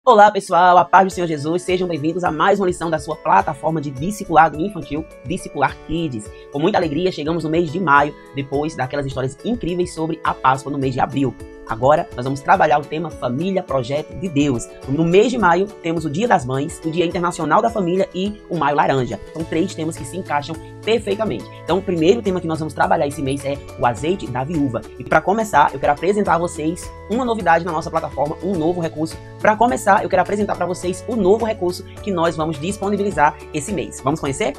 Olá pessoal, a paz do Senhor Jesus, sejam bem-vindos a mais uma lição da sua plataforma de discipulado infantil, Discipular Kids. Com muita alegria, chegamos no mês de maio, depois daquelas histórias incríveis sobre a Páscoa no mês de abril. Agora, nós vamos trabalhar o tema Família, Projeto de Deus. No mês de maio, temos o Dia das Mães, o Dia Internacional da Família e o Maio Laranja. São três temas que se encaixam perfeitamente. Então, o primeiro tema que nós vamos trabalhar esse mês é o azeite da viúva. E para começar, eu quero apresentar a vocês uma novidade na nossa plataforma, um novo recurso. Para começar, eu quero apresentar para vocês o novo recurso que nós vamos disponibilizar esse mês. Vamos conhecer?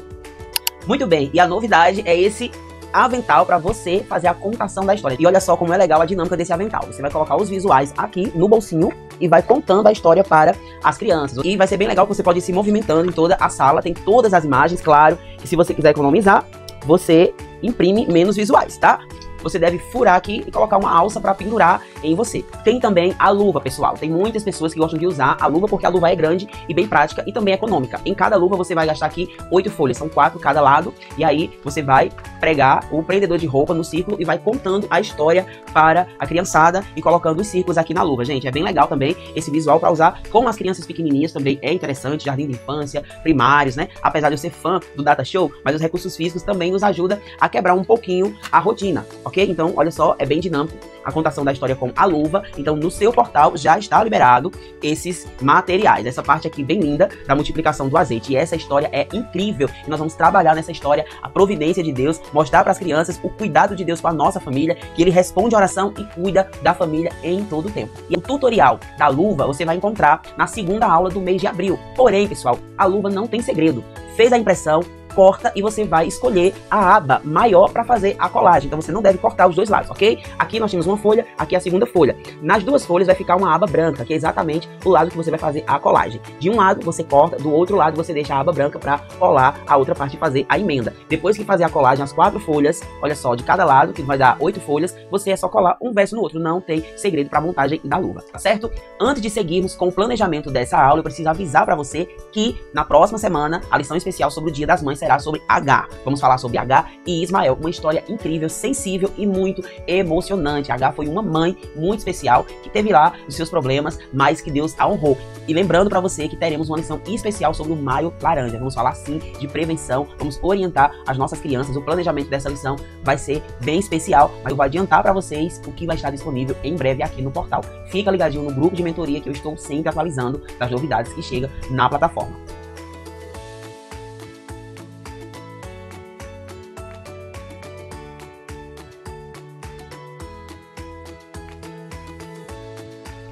Muito bem, e a novidade é esse avental para você fazer a contação da história. E olha só como é legal a dinâmica desse avental. Você vai colocar os visuais aqui no bolsinho e vai contando a história para as crianças. E vai ser bem legal que você pode ir se movimentando em toda a sala. Tem todas as imagens, claro. E se você quiser economizar, você imprime menos visuais, tá? Você deve furar aqui e colocar uma alça para pendurar em você. Tem também a luva, pessoal. Tem muitas pessoas que gostam de usar a luva porque a luva é grande e bem prática e também econômica. Em cada luva você vai gastar aqui 8 folhas, são 4 cada lado. E aí você vai pregar o prendedor de roupa no círculo e vai contando a história para a criançada e colocando os círculos aqui na luva. Gente, é bem legal também esse visual para usar com as crianças pequenininhas, também é interessante, jardim de infância, primários, né? Apesar de eu ser fã do Data Show, mas os recursos físicos também nos ajudam a quebrar um pouquinho a rotina. Ok? Então, olha só, é bem dinâmico a contação da história com a luva. Então, no seu portal já está liberado esses materiais. Essa parte aqui bem linda da multiplicação do azeite. E essa história é incrível. E nós vamos trabalhar nessa história a providência de Deus, mostrar para as crianças o cuidado de Deus com a nossa família, que Ele responde a oração e cuida da família em todo o tempo. E o tutorial da luva você vai encontrar na segunda aula do mês de abril. Porém, pessoal, a luva não tem segredo. Fez a impressão, corta e você vai escolher a aba maior para fazer a colagem. Então você não deve cortar os dois lados, ok? Aqui nós temos uma folha, aqui a segunda folha. Nas duas folhas vai ficar uma aba branca, que é exatamente o lado que você vai fazer a colagem. De um lado você corta, do outro lado você deixa a aba branca para colar a outra parte e fazer a emenda. Depois que fazer a colagem, as 4 folhas, olha só, de cada lado, que vai dar 8 folhas, você é só colar um verso no outro. Não tem segredo para a montagem da luva, tá certo? Antes de seguirmos com o planejamento dessa aula, eu preciso avisar para você que na próxima semana a lição especial sobre o Dia das Mães será sobre H. Vamos falar sobre H e Ismael, uma história incrível, sensível e muito emocionante. H foi uma mãe muito especial que teve lá os seus problemas, mas que Deus a honrou. E lembrando para você que teremos uma lição especial sobre o Maio Laranja. Vamos falar sim de prevenção, vamos orientar as nossas crianças. O planejamento dessa lição vai ser bem especial, mas eu vou adiantar para vocês o que vai estar disponível em breve aqui no portal. Fica ligadinho no grupo de mentoria que eu estou sempre atualizando das novidades que chegam na plataforma.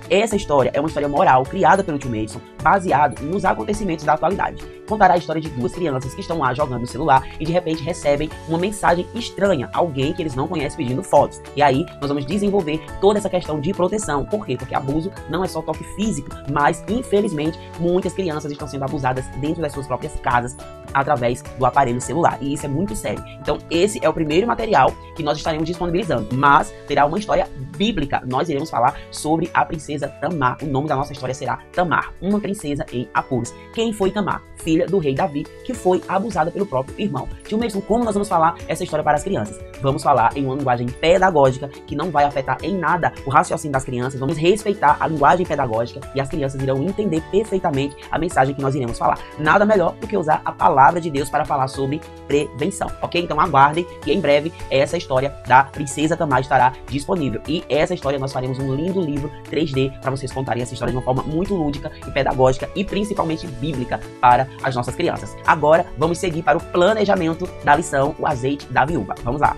Essa história é uma história moral criada pelo tio Madison, baseado nos acontecimentos da atualidade. Contará a história de 2 crianças que estão lá jogando no celular e de repente recebem uma mensagem estranha, alguém que eles não conhecem pedindo fotos. E aí nós vamos desenvolver toda essa questão de proteção. Por quê? Porque abuso não é só toque físico, mas infelizmente muitas crianças estão sendo abusadas dentro das suas próprias casas através do aparelho celular. E isso é muito sério. Então esse é o primeiro material que nós estaremos disponibilizando, mas terá uma história bíblica. Nós iremos falar sobre a princesa Tamar. O nome da nossa história será Tamar, uma princesa em apuros. Quem foi Tamar? Filha do rei Davi, que foi abusada pelo próprio irmão. Tio Madison, como nós vamos falar essa história para as crianças? Vamos falar em uma linguagem pedagógica que não vai afetar em nada o raciocínio das crianças. Vamos respeitar a linguagem pedagógica e as crianças irão entender perfeitamente a mensagem que nós iremos falar. Nada melhor do que usar a palavra de Deus para falar sobre prevenção, ok? Então aguardem que em breve essa história da princesa Tamar estará disponível. E essa história nós faremos um lindo livro 3D para vocês contarem essa história de uma forma muito lúdica e pedagógica e principalmente bíblica para as nossas crianças. Agora vamos seguir para o planejamento da lição, o azeite da viúva. Vamos lá.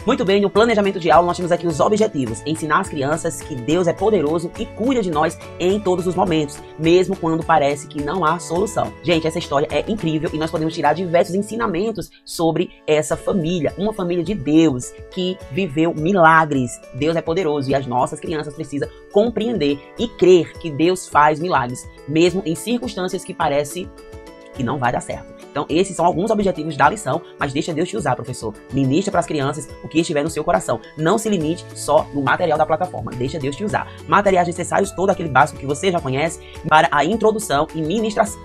Muito bem, no planejamento de aula nós temos aqui os objetivos. Ensinar as crianças que Deus é poderoso e cuida de nós em todos os momentos, mesmo quando parece que não há solução. Gente, essa história é incrível e nós podemos tirar diversos ensinamentos sobre essa família. Uma família de Deus que viveu milagres. Deus é poderoso e as nossas crianças precisam compreender e crer que Deus faz milagres, mesmo em circunstâncias que parece que não vai dar certo. Então esses são alguns objetivos da lição, mas deixa Deus te usar, professor. Ministra para as crianças o que estiver no seu coração. Não se limite só no material da plataforma, deixa Deus te usar. Materiais necessários, todo aquele básico que você já conhece, para a introdução e ministração.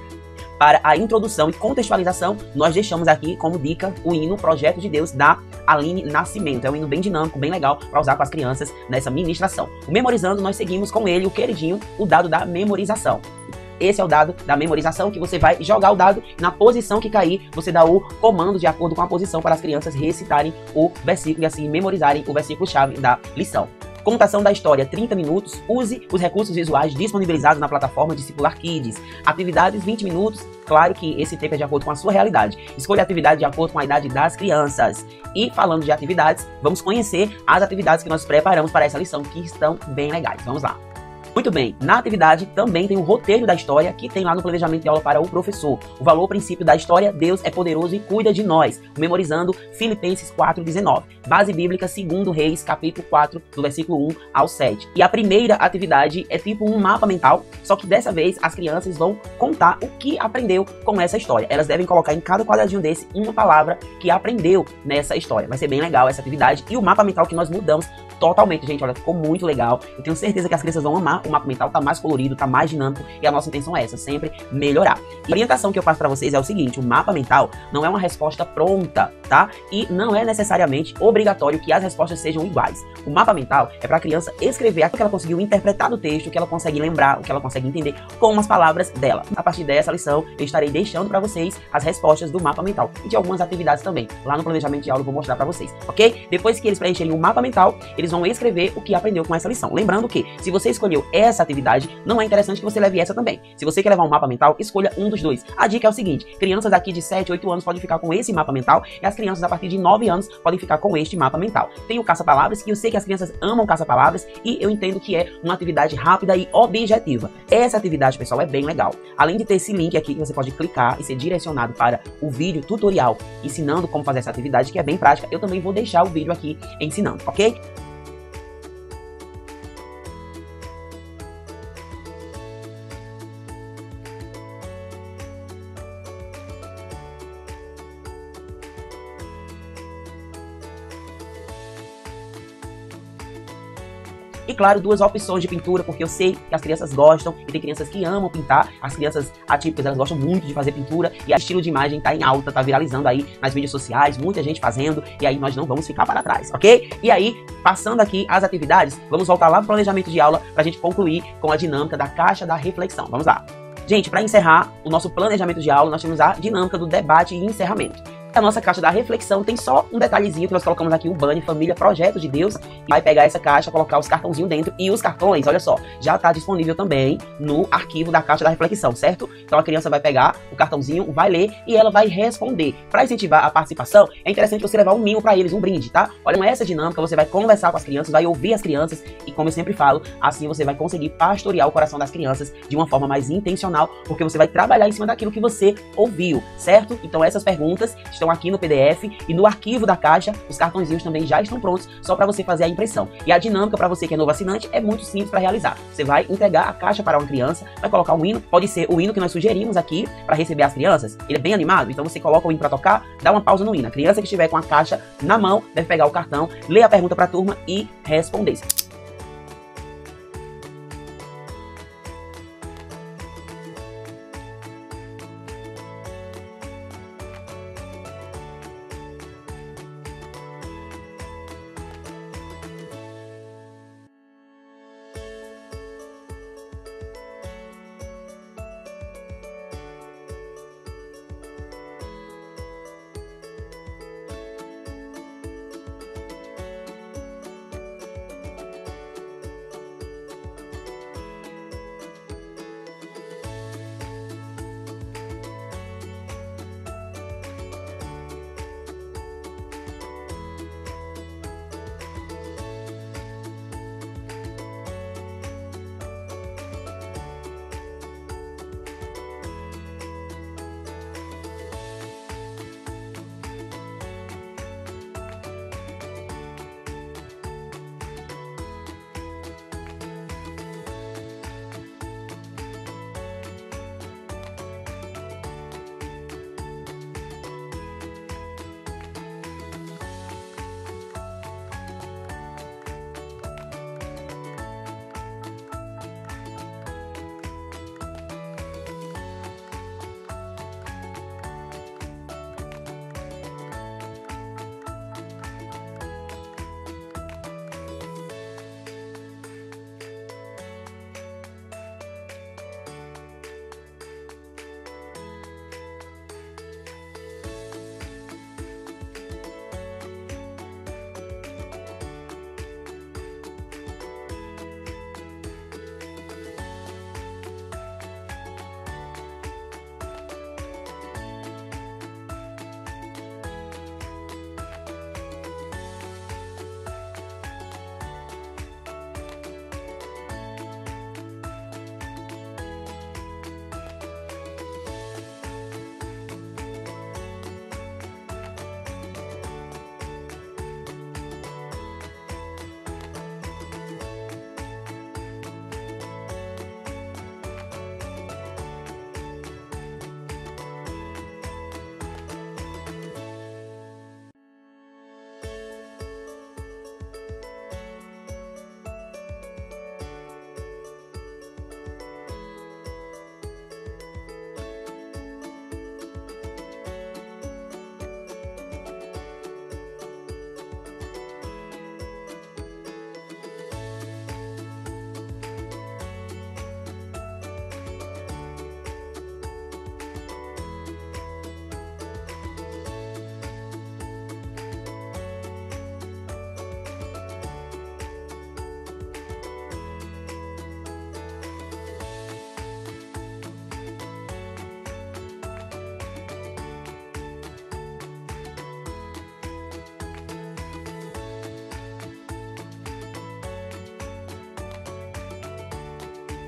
para a introdução e contextualização, nós deixamos aqui como dica o hino Projeto de Deus da Aline Nascimento. É um hino bem dinâmico, bem legal para usar com as crianças nessa ministração. O Memorizando, nós seguimos com ele, o queridinho, o dado da memorização. Esse é o dado da memorização, que você vai jogar o dado na posição que cair, você dá o comando de acordo com a posição para as crianças recitarem o versículo e assim memorizarem o versículo-chave da lição. Contação da história, 30 minutos. Use os recursos visuais disponibilizados na plataforma Discipular Kids. Atividades, 20 minutos. Claro que esse tempo é de acordo com a sua realidade. Escolha a atividade de acordo com a idade das crianças. E falando de atividades, vamos conhecer as atividades que nós preparamos para essa lição, que estão bem legais. Vamos lá. Muito bem, na atividade também tem o roteiro da história que tem lá no planejamento de aula para o professor. O valor princípio da história, Deus é poderoso e cuida de nós. Memorizando Filipenses 4:19. Base bíblica, 2 Reis, capítulo 4, do versículo 1 ao 7. E a primeira atividade é tipo um mapa mental, só que dessa vez as crianças vão contar o que aprendeu com essa história. Elas devem colocar em cada quadradinho desse uma palavra que aprendeu nessa história. Vai ser bem legal essa atividade. E o mapa mental que nós mudamos totalmente, gente, olha, ficou muito legal. Eu tenho certeza que as crianças vão amar. O mapa mental tá mais colorido, tá mais dinâmico e a nossa intenção é essa, sempre melhorar. E a orientação que eu faço para vocês é o seguinte: o mapa mental não é uma resposta pronta, tá? E não é necessariamente obrigatório que as respostas sejam iguais. O mapa mental é para a criança escrever aquilo que ela conseguiu interpretar no texto, o que ela consegue lembrar, o que ela consegue entender com as palavras dela. A partir dessa lição, eu estarei deixando para vocês as respostas do mapa mental e de algumas atividades também. Lá no planejamento de aula eu vou mostrar para vocês, ok? Depois que eles preencherem o mapa mental, eles vão escrever o que aprendeu com essa lição. Lembrando que, se você escolheu essa atividade, não é interessante que você leve essa também. Se você quer levar um mapa mental, escolha um dos dois. A dica é o seguinte: crianças aqui de 7, 8 anos podem ficar com esse mapa mental e as crianças a partir de 9 anos podem ficar com este mapa mental. Tem o caça-palavras, que eu sei que as crianças amam caça-palavras e eu entendo que é uma atividade rápida e objetiva. Essa atividade, pessoal, é bem legal. Além de ter esse link aqui que você pode clicar e ser direcionado para o vídeo tutorial ensinando como fazer essa atividade, que é bem prática, eu também vou deixar o vídeo aqui ensinando, ok? E claro, 2 opções de pintura, porque eu sei que as crianças gostam e tem crianças que amam pintar. As crianças atípicas, elas gostam muito de fazer pintura e o estilo de imagem tá em alta, tá viralizando aí nas mídias sociais, muita gente fazendo, e aí nós não vamos ficar para trás, ok? E aí, passando aqui as atividades, vamos voltar lá pro planejamento de aula pra gente concluir com a dinâmica da caixa da reflexão. Vamos lá. Gente, para encerrar o nosso planejamento de aula, nós temos a dinâmica do debate e encerramento. A nossa caixa da reflexão tem só um detalhezinho que nós colocamos aqui, o banner Família Projeto de Deus. Vai pegar essa caixa, colocar os cartãozinhos dentro e os cartões, olha só, já está disponível também no arquivo da caixa da reflexão, certo? Então a criança vai pegar o cartãozinho, vai ler e ela vai responder. Para incentivar a participação, é interessante você levar um mimo para eles, um brinde, tá? Olha, com essa dinâmica você vai conversar com as crianças, vai ouvir as crianças e, como eu sempre falo, assim você vai conseguir pastorear o coração das crianças de uma forma mais intencional, porque você vai trabalhar em cima daquilo que você ouviu, certo? Então essas perguntas estão aqui no PDF e no arquivo da caixa, os cartõezinhos também já estão prontos, só para você fazer a impressão. E a dinâmica para você que é novo assinante é muito simples para realizar. Você vai entregar a caixa para uma criança, vai colocar um hino, pode ser o hino que nós sugerimos aqui para receber as crianças. Ele é bem animado, então você coloca o hino para tocar, dá uma pausa no hino. A criança que estiver com a caixa na mão deve pegar o cartão, ler a pergunta para a turma e responder.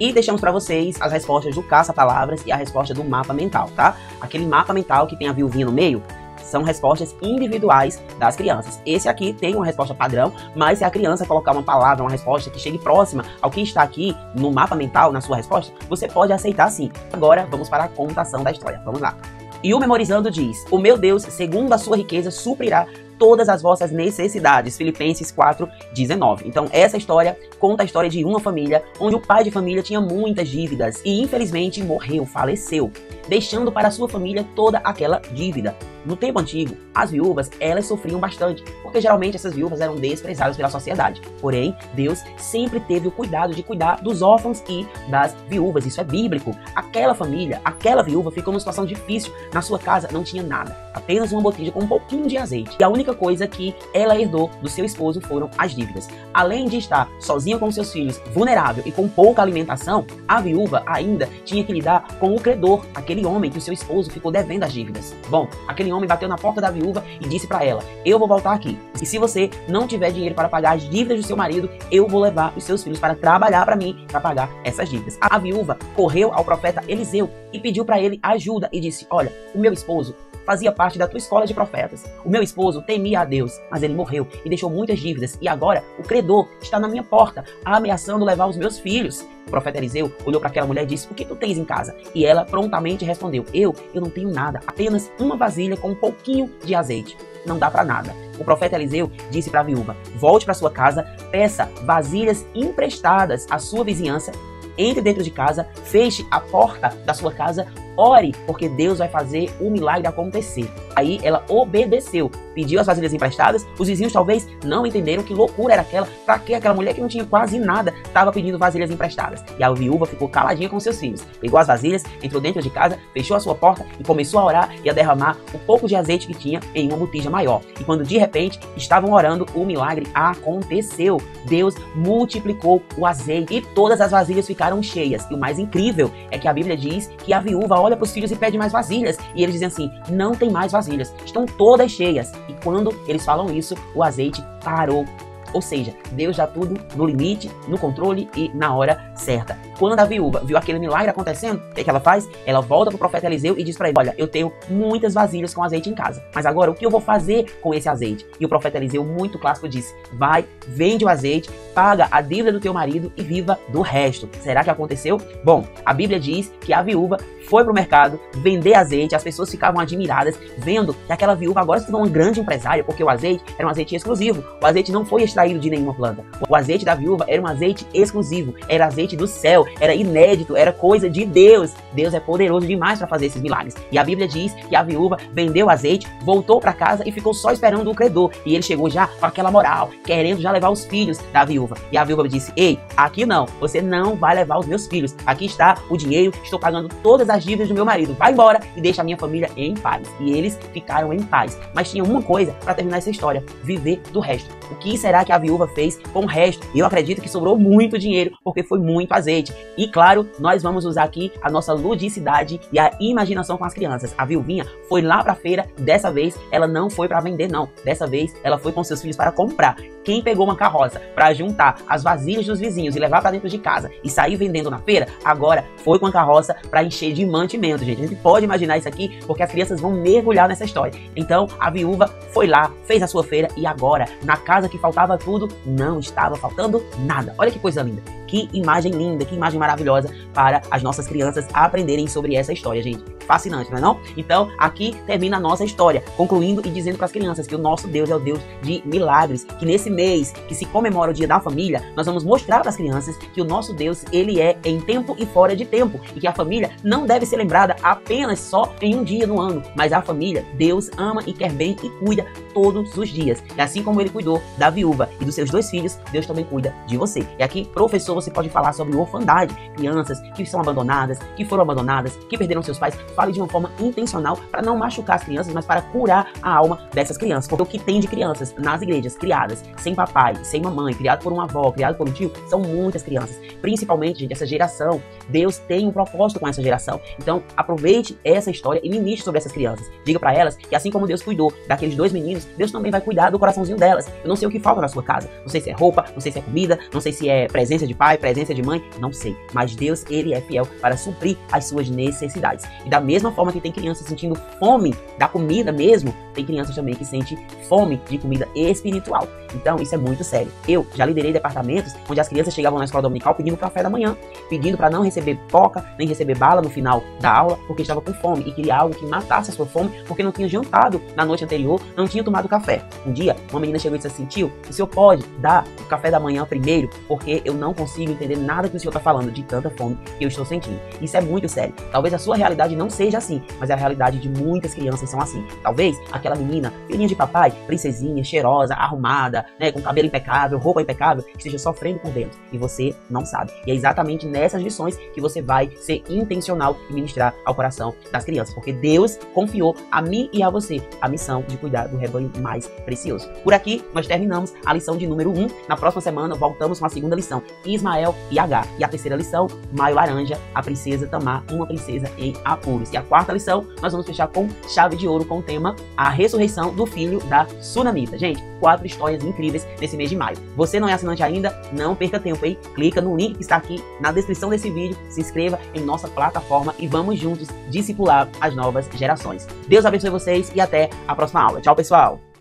E deixamos para vocês as respostas do caça-palavras e a resposta do mapa mental, tá? Aquele mapa mental que tem a viuvinha no meio são respostas individuais das crianças. Esse aqui tem uma resposta padrão, mas se a criança colocar uma palavra, uma resposta que chegue próxima ao que está aqui no mapa mental, na sua resposta, você pode aceitar sim. Agora vamos para a contação da história. Vamos lá. E o Memorizando diz: o meu Deus, segundo a sua riqueza, suprirá todas as vossas necessidades. Filipenses 4:19. Então essa história conta a história de uma família onde o pai de família tinha muitas dívidas e infelizmente morreu, faleceu, deixando para a sua família toda aquela dívida. No tempo antigo, as viúvas, elas sofriam bastante, porque geralmente essas viúvas eram desprezadas pela sociedade. Porém, Deus sempre teve o cuidado de cuidar dos órfãos e das viúvas. Isso é bíblico. Aquela família, aquela viúva ficou numa situação difícil. Na sua casa não tinha nada, apenas uma botija com um pouquinho de azeite. E a única coisa que ela herdou do seu esposo foram as dívidas. Além de estar sozinha com seus filhos, vulnerável e com pouca alimentação, a viúva ainda tinha que lidar com o credor, aquele homem que o seu esposo ficou devendo as dívidas. Bom, aquele homem bateu na porta da viúva e disse para ela: eu vou voltar aqui, e se você não tiver dinheiro para pagar as dívidas do seu marido, eu vou levar os seus filhos para trabalhar para mim, para pagar essas dívidas. A viúva correu ao profeta Eliseu e pediu para ele ajuda e disse: olha, o meu esposo fazia parte da tua escola de profetas. O meu esposo temia a Deus, mas ele morreu e deixou muitas dívidas. E agora o credor está na minha porta, ameaçando levar os meus filhos. O profeta Eliseu olhou para aquela mulher e disse: o que tu tens em casa? E ela prontamente respondeu: eu não tenho nada, apenas uma vasilha com um pouquinho de azeite. Não dá para nada. O profeta Eliseu disse para a viúva: volte para sua casa, peça vasilhas emprestadas à sua vizinhança, entre dentro de casa, feche a porta da sua casa, ore, porque Deus vai fazer o milagre acontecer. Aí ela obedeceu, pediu as vasilhas emprestadas. Os vizinhos talvez não entenderam que loucura era aquela, para que aquela mulher que não tinha quase nada estava pedindo vasilhas emprestadas. E a viúva ficou caladinha com seus filhos, pegou as vasilhas, entrou dentro de casa, fechou a sua porta e começou a orar e a derramar o pouco de azeite que tinha em uma botija maior. E quando de repente estavam orando, o milagre aconteceu. Deus multiplicou o azeite e todas as vasilhas ficaram cheias. E o mais incrível é que a Bíblia diz que a viúva olha para os filhos e pede mais vasilhas. E eles dizem assim: não tem mais vasilhas, estão todas cheias. E quando eles falam isso, o azeite parou. Ou seja, Deus dá tudo no limite, no controle e na hora certa. Quando a viúva viu aquele milagre acontecendo, o que ela faz? Ela volta para o profeta Eliseu e diz para ele: olha, eu tenho muitas vasilhas com azeite em casa, mas agora o que eu vou fazer com esse azeite? E o profeta Eliseu, muito clássico, disse: vai, vende o azeite, paga a dívida do teu marido e viva do resto. Será que aconteceu? Bom, a Bíblia diz que a viúva foi pro mercado vender azeite. As pessoas ficavam admiradas vendo que aquela viúva agora se tornou uma grande empresária, porque o azeite era um azeite exclusivo. O azeite não foi extraído de nenhuma planta. O azeite da viúva era um azeite exclusivo, era azeite do céu, era inédito, era coisa de Deus. Deus é poderoso demais para fazer esses milagres. E a Bíblia diz que a viúva vendeu o azeite, voltou para casa e ficou só esperando o credor. E ele chegou já com aquela moral, querendo já levar os filhos da viúva. E a viúva disse: ei, aqui não, você não vai levar os meus filhos. Aqui está o dinheiro, estou pagando todas as dívidas do meu marido. Vai embora e deixa a minha família em paz. E eles ficaram em paz. Mas tinha uma coisa para terminar essa história: viver do resto. O que será que a viúva fez com o resto? Eu acredito que sobrou muito dinheiro, porque foi muito azeite. E claro, nós vamos usar aqui a nossa ludicidade e a imaginação com as crianças. A viuvinha foi lá pra feira, dessa vez ela não foi para vender não. Dessa vez ela foi com seus filhos para comprar. Quem pegou uma carroça para juntar as vasilhas dos vizinhos e levar para dentro de casa e sair vendendo na feira, agora foi com a carroça para encher de mantimento, gente. A gente pode imaginar isso aqui, porque as crianças vão mergulhar nessa história. Então a viúva foi lá, fez a sua feira e agora, na casa que faltava tudo, não estava faltando nada. Olha que coisa linda. Que imagem linda, que imagem maravilhosa para as nossas crianças aprenderem sobre essa história, gente. Fascinante, não é não? Então, aqui termina a nossa história, concluindo e dizendo para as crianças que o nosso Deus é o Deus de milagres, que nesse mês que se comemora o Dia da Família, nós vamos mostrar para as crianças que o nosso Deus, ele é em tempo e fora de tempo, e que a família não deve ser lembrada apenas só em um dia no ano, mas a família, Deus ama e quer bem e cuida todos os dias. E assim como ele cuidou da viúva e dos seus 2 filhos, Deus também cuida de você. E aqui, professor, você pode falar sobre orfandade, crianças que são abandonadas, que foram abandonadas, que perderam seus pais. Fale de uma forma intencional para não machucar as crianças, mas para curar a alma dessas crianças. Porque o que tem de crianças nas igrejas, criadas sem papai, sem mamãe, criado por uma avó, criado por um tio, são muitas crianças. Principalmente, gente, essa geração. Deus tem um propósito com essa geração. Então, aproveite essa história e ministre sobre essas crianças. Diga para elas que assim como Deus cuidou daqueles 2 meninos, Deus também vai cuidar do coraçãozinho delas. Eu não sei o que falta na sua casa. Não sei se é roupa, não sei se é comida, não sei se é presença de pai, pai, presença de mãe? Não sei. Mas Deus, ele é fiel para suprir as suas necessidades. E da mesma forma que tem crianças sentindo fome da comida mesmo, tem crianças também que sentem fome de comida espiritual. Então, isso é muito sério. Eu já liderei departamentos onde as crianças chegavam na escola dominical pedindo café da manhã, pedindo para não receber pipoca, nem receber bala no final da aula, porque estava com fome e queria algo que matasse a sua fome, porque não tinha jantado na noite anterior, não tinha tomado café. Um dia, uma menina chegou e disse assim: tio, o senhor pode dar o café da manhã primeiro, porque eu não consigo entender nada que o senhor está falando, de tanta fome que eu estou sentindo. Isso é muito sério. Talvez a sua realidade não seja assim, mas a realidade de muitas crianças são assim. Talvez aquela menina, filhinha de papai, princesinha, cheirosa, arrumada, né, com cabelo impecável, roupa impecável, esteja sofrendo por dentro e você não sabe. E é exatamente nessas lições que você vai ser intencional e ministrar ao coração das crianças, porque Deus confiou a mim e a você a missão de cuidar do rebanho mais precioso. Por aqui, nós terminamos a lição de número 1. Na próxima semana, voltamos com a segunda lição, Ismael e Agar. E a terceira lição, Maio Laranja, a princesa Tamar, uma princesa em apuros. E a quarta lição, nós vamos fechar com chave de ouro com o tema A Ressurreição do Filho da Sunamita. Gente, 4 histórias incríveis nesse mês de maio. Você não é assinante ainda? Não perca tempo, hein? Clica no link que está aqui na descrição desse vídeo, se inscreva em nossa plataforma e vamos juntos discipular as novas gerações. Deus abençoe vocês e até a próxima aula. Tchau, pessoal!